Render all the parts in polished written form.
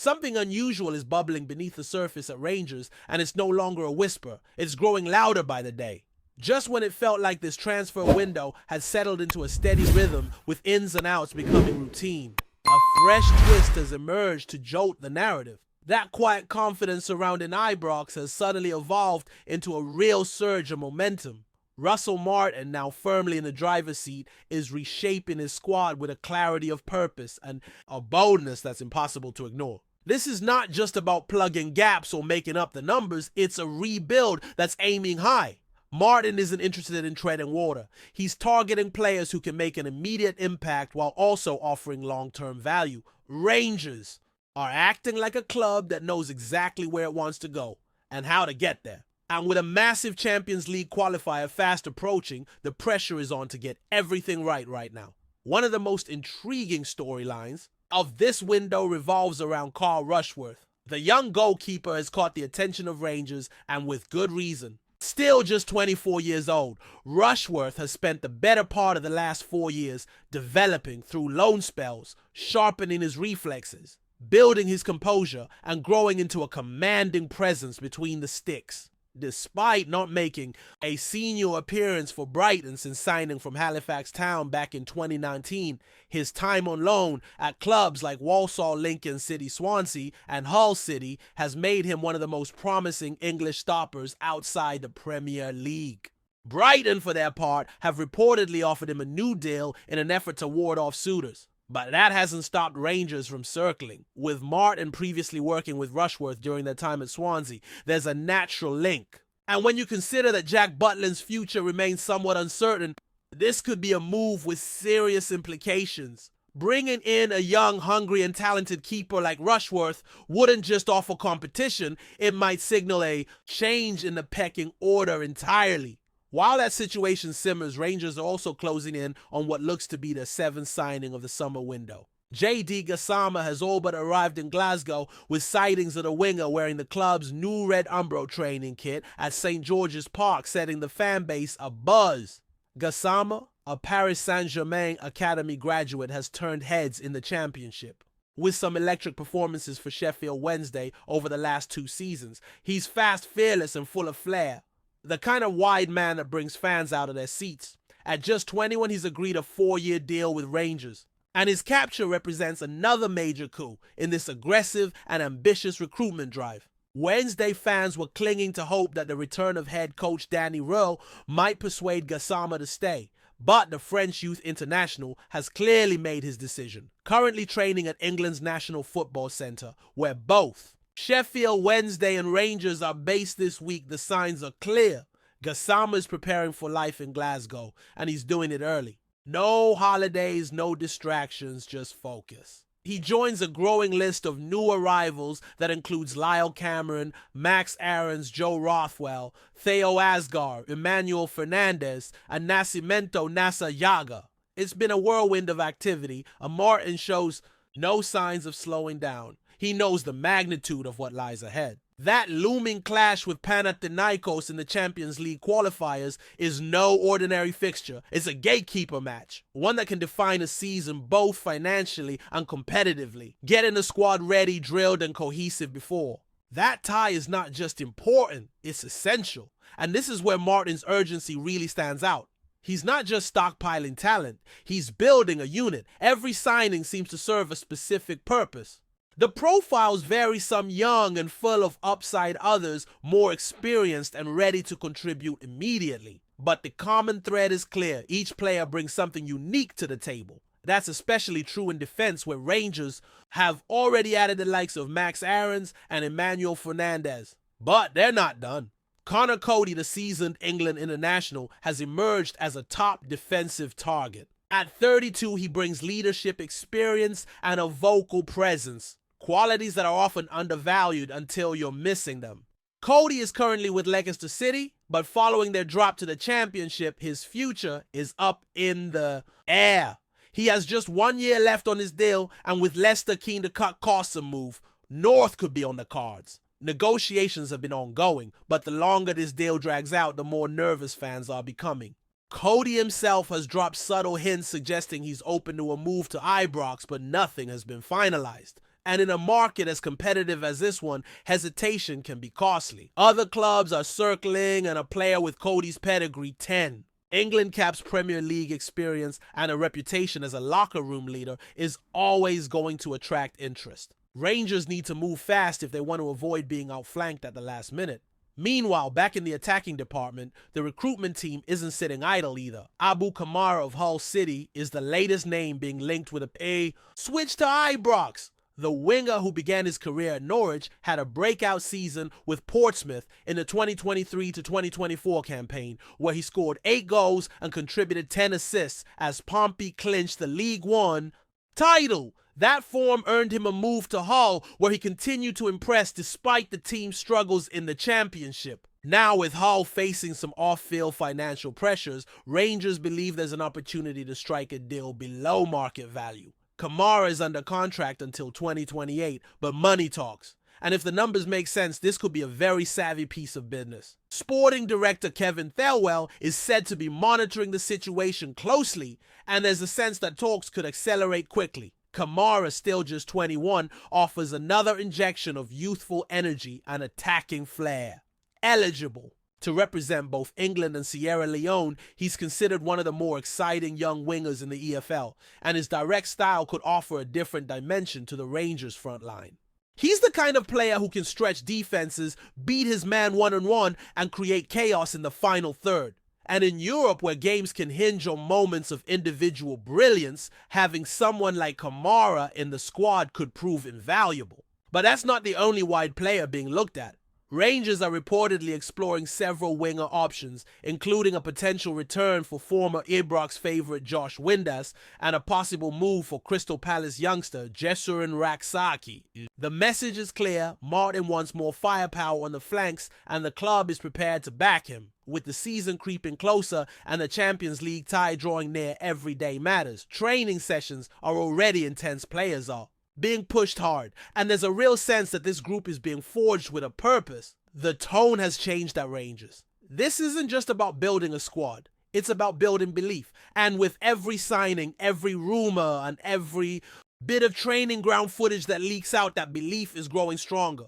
Something unusual is bubbling beneath the surface at Rangers, and it's no longer a whisper. It's growing louder by the day. Just when it felt like this transfer window had settled into a steady rhythm with ins and outs becoming routine, a fresh twist has emerged to jolt the narrative. That quiet confidence surrounding Ibrox has suddenly evolved into a real surge of momentum. Russell Martin, now firmly in the driver's seat, is reshaping his squad with a clarity of purpose and a boldness that's impossible to ignore. This is not just about plugging gaps or making up the numbers, it's a rebuild that's aiming high. Martin isn't interested in treading water. He's targeting players who can make an immediate impact while also offering long-term value. Rangers are acting like a club that knows exactly where it wants to go and how to get there. And with a massive Champions League qualifier fast approaching, the pressure is on to get everything right now. One of the most intriguing storylines of this window revolves around Carl Rushworth. The young goalkeeper has caught the attention of Rangers, and with good reason. Still just 24 years old, Rushworth has spent the better part of the last 4 years developing through loan spells, sharpening his reflexes, building his composure, and growing into a commanding presence between the sticks. Despite not making a senior appearance for Brighton since signing from Halifax Town back in 2019, his time on loan at clubs like Walsall, Lincoln City, Swansea, and Hull City has made him one of the most promising English stoppers outside the Premier League. Brighton, for their part, have reportedly offered him a new deal in an effort to ward off suitors. But that hasn't stopped Rangers from circling. With Martin previously working with Rushworth during their time at Swansea, there's a natural link. And when you consider that Jack Butland's future remains somewhat uncertain, this could be a move with serious implications. Bringing in a young, hungry, and talented keeper like Rushworth wouldn't just offer competition, it might signal a change in the pecking order entirely. While that situation simmers, Rangers are also closing in on what looks to be the seventh signing of the summer window. JD Gasama has all but arrived in Glasgow with sightings of the winger wearing the club's new red Umbro training kit at St. George's Park, setting the fan base abuzz. Gasama, a Paris Saint-Germain Academy graduate, has turned heads in the championship. With some electric performances for Sheffield Wednesday over the last 2 seasons, he's fast, fearless, and full of flair. The kind of wide man that brings fans out of their seats. At just 21, he's agreed a 4-year deal with Rangers. And his capture represents another major coup in this aggressive and ambitious recruitment drive. Wednesday fans were clinging to hope that the return of head coach Danny Rowe might persuade Gasama to stay. But the French youth international has clearly made his decision, currently training at England's National Football Centre, where both Sheffield Wednesday and Rangers are based this week. The signs are clear. Gasama is preparing for life in Glasgow, and he's doing it early. No holidays, no distractions, just focus. He joins a growing list of new arrivals that includes Lyle Cameron, Max Aarons, Joe Rothwell, Theo Asgar, Emmanuel Fernandez, and Nascimento Nasa Yaga. It's been a whirlwind of activity, and Martin shows no signs of slowing down. He knows the magnitude of what lies ahead. That looming clash with Panathinaikos in the Champions League qualifiers is no ordinary fixture. It's a gatekeeper match, one that can define a season both financially and competitively, getting the squad ready, drilled, and cohesive before. That tie is not just important, it's essential. And this is where Martin's urgency really stands out. He's not just stockpiling talent, he's building a unit. Every signing seems to serve a specific purpose. The profiles vary, some young and full of upside, others more experienced and ready to contribute immediately. But the common thread is clear. Each player brings something unique to the table. That's especially true in defense, where Rangers have already added the likes of Max Aarons and Emmanuel Fernandez. But they're not done. Conor Coady, the seasoned England international, has emerged as a top defensive target. At 32, he brings leadership experience and a vocal presence. Qualities that are often undervalued until you're missing them. Coady is currently with Leicester City, but following their drop to the Championship, his future is up in the air. He has just 1 year left on his deal, and with Leicester keen to cut costs and move, North could be on the cards. Negotiations have been ongoing, but the longer this deal drags out, the more nervous fans are becoming. Coady himself has dropped subtle hints suggesting he's open to a move to Ibrox, but nothing has been finalized. And in a market as competitive as this one, hesitation can be costly. Other clubs are circling, and a player with Coady's pedigree, 10. England Cap's Premier League experience and a reputation as a locker room leader is always going to attract interest. Rangers need to move fast if they want to avoid being outflanked at the last minute. Meanwhile, back in the attacking department, the recruitment team isn't sitting idle either. Kamar of Hull City is the latest name being linked with a switch to Ibrox. The winger who began his career at Norwich had a breakout season with Portsmouth in the 2023 to 2024 campaign, where he scored 8 goals and contributed 10 assists as Pompey clinched the League One title. That form earned him a move to Hull, where he continued to impress despite the team's struggles in the Championship. Now, with Hull facing some off-field financial pressures, Rangers believe there's an opportunity to strike a deal below market value. Kamar is under contract until 2028, but money talks. And if the numbers make sense, this could be a very savvy piece of business. Sporting director Kevin Thelwell is said to be monitoring the situation closely, and there's a sense that talks could accelerate quickly. Kamar, still just 21, offers another injection of youthful energy and attacking flair. Eligible to represent both England and Sierra Leone, he's considered one of the more exciting young wingers in the EFL, and his direct style could offer a different dimension to the Rangers' front line. He's the kind of player who can stretch defenses, beat his man one-on-one, and create chaos in the final third. And in Europe, where games can hinge on moments of individual brilliance, having someone like Kamara in the squad could prove invaluable. But that's not the only wide player being looked at. Rangers are reportedly exploring several winger options, including a potential return for former Ibrox favourite Josh Windass and a possible move for Crystal Palace youngster Jesurun Raksaki. The message is clear: Martin wants more firepower on the flanks, and the club is prepared to back him. With the season creeping closer and the Champions League tie drawing near, every day matters. Training sessions are already intense, players are being pushed hard, and there's a real sense that this group is being forged with a purpose. The tone has changed at Rangers. This isn't just about building a squad, it's about building belief. And with every signing, every rumor, and every bit of training ground footage that leaks out, that belief is growing stronger.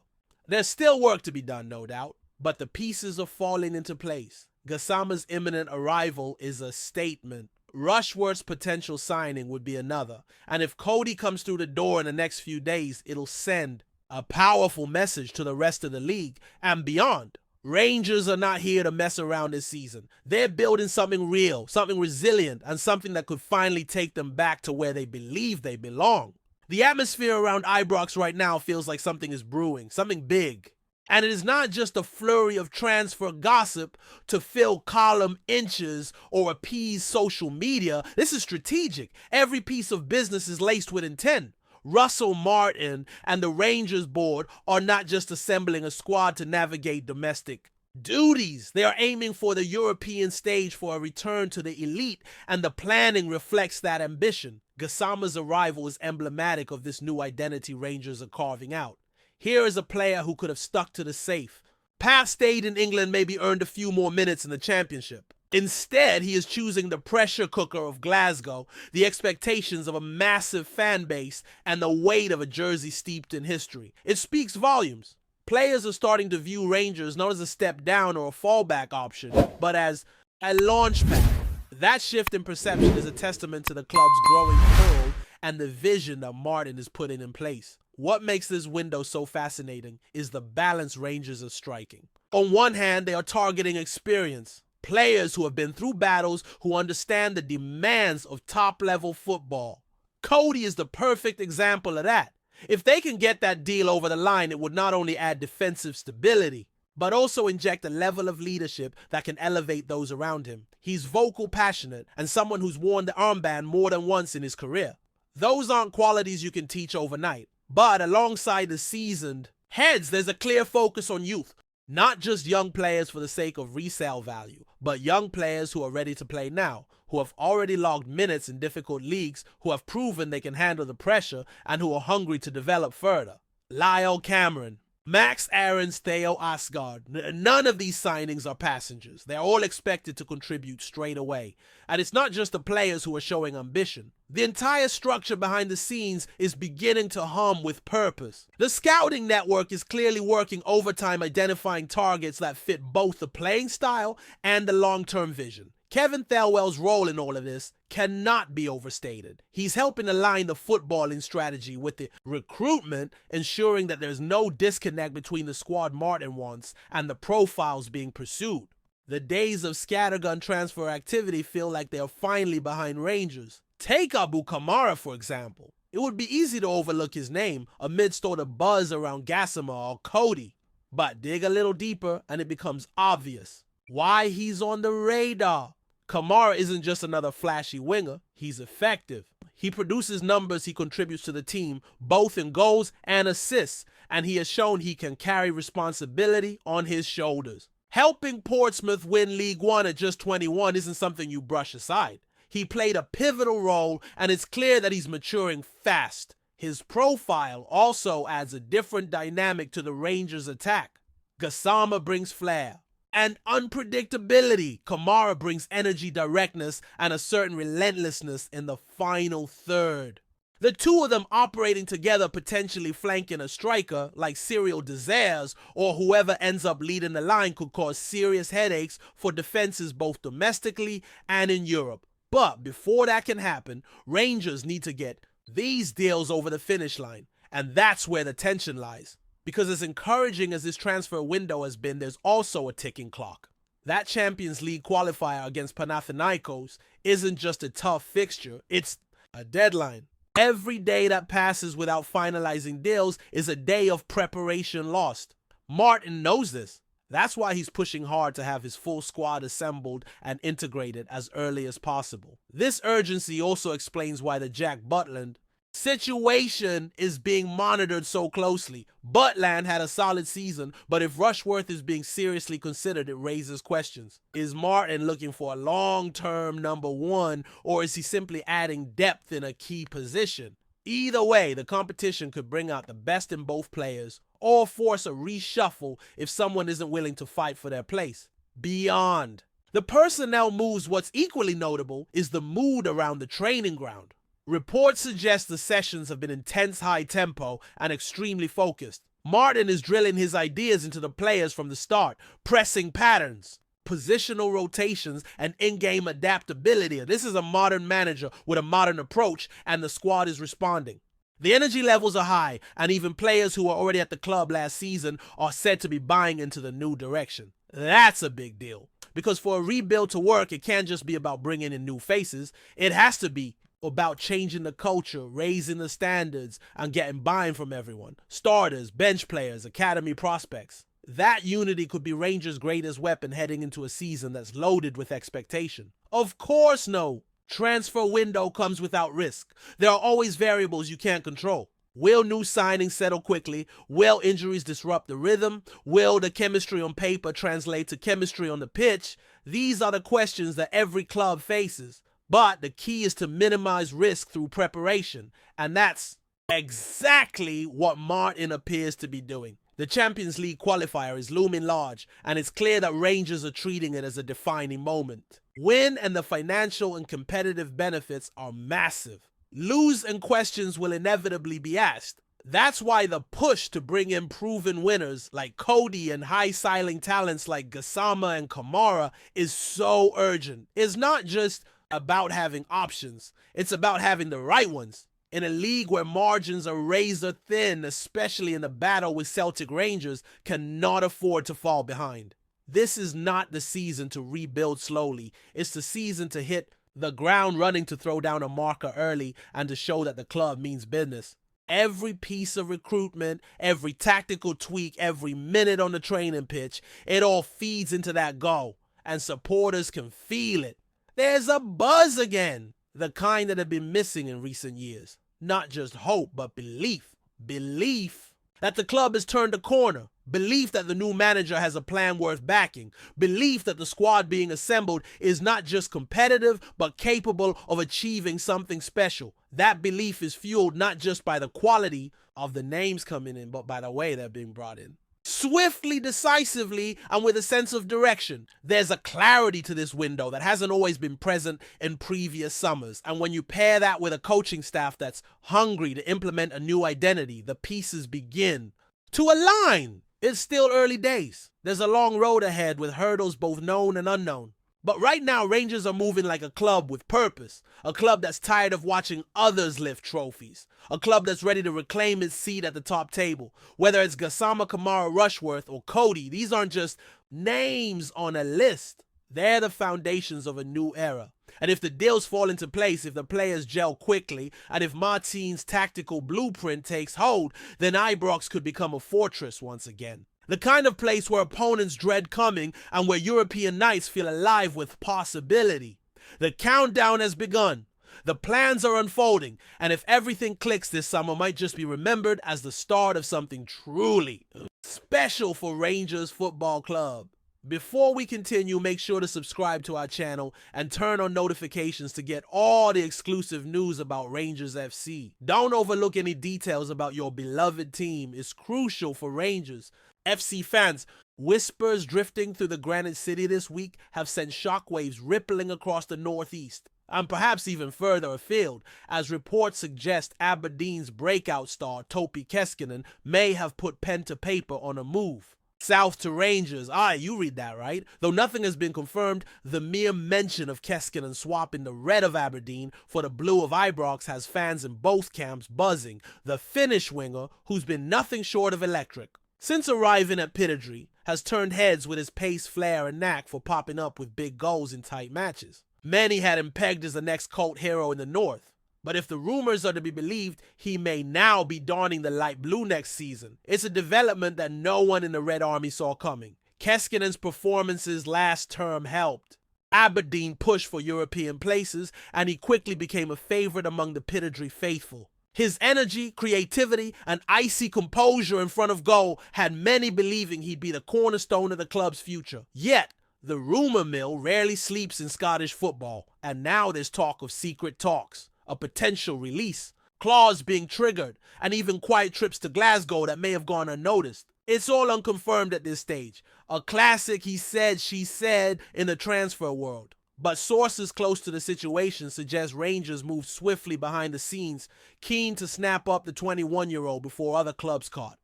There's still work to be done, no doubt, but the pieces are falling into place. Gasama's imminent arrival is a statement. Rushworth's potential signing would be another. And if Coady comes through the door in the next few days, it'll send a powerful message to the rest of the league and beyond. Rangers are not here to mess around this season. They're building something real, something resilient, and something that could finally take them back to where they believe they belong. The atmosphere around Ibrox right now feels like something is brewing, something big. And it is not just a flurry of transfer gossip to fill column inches or appease social media. This is strategic. Every piece of business is laced with intent. Russell Martin and the Rangers board are not just assembling a squad to navigate domestic duties. They are aiming for the European stage for a return to the elite, and the planning reflects that ambition. Gasama's arrival is emblematic of this new identity Rangers are carving out. Here is a player who could have stuck to the safe. Past stayed in England, maybe earned a few more minutes in the Championship. Instead, he is choosing the pressure cooker of Glasgow, the expectations of a massive fan base, and the weight of a jersey steeped in history. It speaks volumes. Players are starting to view Rangers not as a step down or a fallback option, but as a launch pad. That shift in perception is a testament to the club's growing pull and the vision that Martin is putting in place. What makes this window so fascinating is the balance Rangers are striking. On one hand, they are targeting experience. Players who have been through battles, who understand the demands of top-level football. Coady is the perfect example of that. If they can get that deal over the line, it would not only add defensive stability, but also inject a level of leadership that can elevate those around him. He's vocal, passionate, and someone who's worn the armband more than once in his career. Those aren't qualities you can teach overnight. But alongside the seasoned heads, there's a clear focus on youth. Not just young players for the sake of resale value, but young players who are ready to play now, who have already logged minutes in difficult leagues, who have proven they can handle the pressure, and who are hungry to develop further. Lyle Cameron, Max Aarons, Theo Asgard. None of these signings are passengers. They're all expected to contribute straight away. And it's not just the players who are showing ambition. The entire structure behind the scenes is beginning to hum with purpose. The scouting network is clearly working overtime identifying targets that fit both the playing style and the long-term vision. Kevin Thelwell's role in all of this cannot be overstated. He's helping align the footballing strategy with the recruitment, ensuring that there's no disconnect between the squad Martin wants and the profiles being pursued. The days of scattergun transfer activity feel like they're finally behind Rangers. Take Kamar, for example. It would be easy to overlook his name amidst all the buzz around Gasama or Coady. But dig a little deeper and it becomes obvious why he's on the radar. Kamar isn't just another flashy winger, he's effective. He produces numbers, he contributes to the team, both in goals and assists, and he has shown he can carry responsibility on his shoulders. Helping Portsmouth win League One at just 21 isn't something you brush aside. He played a pivotal role, and it's clear that he's maturing fast. His profile also adds a different dynamic to the Rangers' attack. Gasama brings flair and unpredictability. Kamara brings energy, directness, and a certain relentlessness in the final third. The two of them operating together, potentially flanking a striker like Cyril Desires or whoever ends up leading the line, could cause serious headaches for defenses both domestically and in Europe. But before that can happen, Rangers need to get these deals over the finish line, and that's where the tension lies. Because as encouraging as this transfer window has been, there's also a ticking clock. That Champions League qualifier against Panathinaikos isn't just a tough fixture, it's a deadline. Every day that passes without finalizing deals is a day of preparation lost. Martin knows this. That's why he's pushing hard to have his full squad assembled and integrated as early as possible. This urgency also explains why the Jack Butland situation is being monitored so closely. Butland had a solid season, but if Rushworth is being seriously considered, it raises questions. Is Martin looking for a long-term number one, or is he simply adding depth in a key position? Either way, the competition could bring out the best in both players, or force a reshuffle if someone isn't willing to fight for their place. Beyond the personnel moves, what's equally notable is the mood around the training ground. Reports suggest the sessions have been intense, high tempo, and extremely focused. Martin is drilling his ideas into the players from the start, pressing patterns, positional rotations, and in-game adaptability. This is a modern manager with a modern approach, and the squad is responding. The energy levels are high, and even players who were already at the club last season are said to be buying into the new direction. That's a big deal, because for a rebuild to work, it can't just be about bringing in new faces. It has to be about changing the culture, raising the standards, and getting buy-in from everyone. Starters, bench players, academy prospects. That unity could be Rangers' greatest weapon heading into a season that's loaded with expectation. Of course, no transfer window comes without risk. There are always variables you can't control. Will new signings settle quickly? Will injuries disrupt the rhythm? Will the chemistry on paper translate to chemistry on the pitch? These are the questions that every club faces. But the key is to minimize risk through preparation, and that's exactly what Martin appears to be doing. The Champions League qualifier is looming large, and it's clear that Rangers are treating it as a defining moment. Win and the financial and competitive benefits are massive. Lose and questions will inevitably be asked. That's why the push to bring in proven winners like Coady and high-ceiling talents like Gasama and Kamara is so urgent. It's not just about having options, it's about having the right ones. In a league where margins are razor thin, especially in the battle with Celtic, Rangers cannot afford to fall behind. This is not the season to rebuild slowly. It's the season to hit the ground running, to throw down a marker early, and to show that the club means business. Every piece of recruitment, every tactical tweak, every minute on the training pitch, it all feeds into that goal, and supporters can feel it. There's a buzz again, the kind that had been missing in recent years. Not just hope, but belief. Belief that the club has turned a corner. Belief that the new manager has a plan worth backing. Belief that the squad being assembled is not just competitive, but capable of achieving something special. That belief is fueled not just by the quality of the names coming in, but by the way they're being brought in. Swiftly, decisively, and with a sense of direction. There's a clarity to this window that hasn't always been present in previous summers. And when you pair that with a coaching staff that's hungry to implement a new identity, the pieces begin to align. It's still early days. There's a long road ahead with hurdles both known and unknown. But right now, Rangers are moving like a club with purpose. A club that's tired of watching others lift trophies. A club that's ready to reclaim its seat at the top table. Whether it's Gasama, Kamar, Rushworth, or Coady, these aren't just names on a list. They're the foundations of a new era. And if the deals fall into place, if the players gel quickly, and if Martin's tactical blueprint takes hold, then Ibrox could become a fortress once again. The kind of place where opponents dread coming and where European nights feel alive with possibility. The countdown has begun. The plans are unfolding, and if everything clicks this summer, might just be remembered as the start of something truly special for Rangers Football Club. Before we continue, make sure to subscribe to our channel and turn on notifications to get all the exclusive news about Rangers FC. Don't overlook any details about your beloved team. It's crucial for Rangers FC fans. Whispers drifting through the Granite City this week have sent shockwaves rippling across the northeast, and perhaps even further afield, as reports suggest Aberdeen's breakout star Topi Keskinen may have put pen to paper on a move south to Rangers. You read that right. Though nothing has been confirmed, the mere mention of Keskinen swapping the red of Aberdeen for the blue of Ibrox has fans in both camps buzzing. The Finnish winger, who's been nothing short of electric since arriving at Pittodrie, has turned heads with his pace, flair, and knack for popping up with big goals in tight matches. Many had him pegged as the next cult hero in the north. But if the rumors are to be believed, he may now be donning the light blue next season. It's a development that no one in the Red Army saw coming. Keskinen's performances last term helped Aberdeen push for European places, and he quickly became a favorite among the Pittodrie faithful. His energy, creativity, and icy composure in front of goal had many believing he'd be the cornerstone of the club's future. Yet, the rumor mill rarely sleeps in Scottish football, and now there's talk of secret talks, a potential release, clause being triggered, and even quiet trips to Glasgow that may have gone unnoticed. It's all unconfirmed at this stage. A classic he said, she said in the transfer world. But sources close to the situation suggest Rangers moved swiftly behind the scenes, keen to snap up the 21-year-old before other clubs caught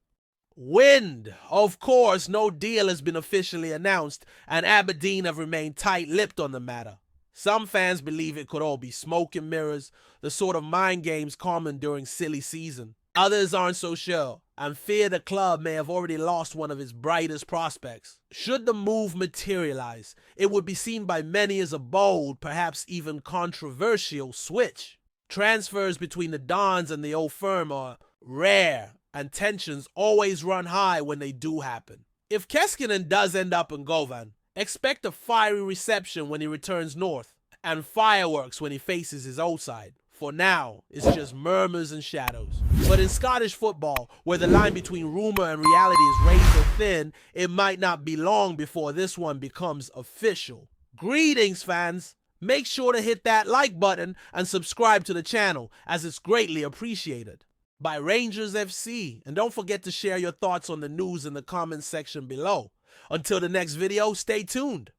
wind. Of course, no deal has been officially announced, and Aberdeen have remained tight-lipped on the matter. Some fans believe it could all be smoke and mirrors, the sort of mind games common during silly season. Others aren't so sure, and fear the club may have already lost one of its brightest prospects. Should the move materialize, it would be seen by many as a bold, perhaps even controversial switch. Transfers between the Dons and the old firm are rare, and tensions always run high when they do happen. If Keskinen does end up in Govan, expect a fiery reception when he returns north, and fireworks when he faces his old side. For now, it's just murmurs and shadows. But in Scottish football, where the line between rumor and reality is razor thin, it might not be long before this one becomes official. Greetings, fans! Make sure to hit that like button and subscribe to the channel, as it's greatly appreciated by Rangers FC. And don't forget to share your thoughts on the news in the comments section below. Until the next video, stay tuned.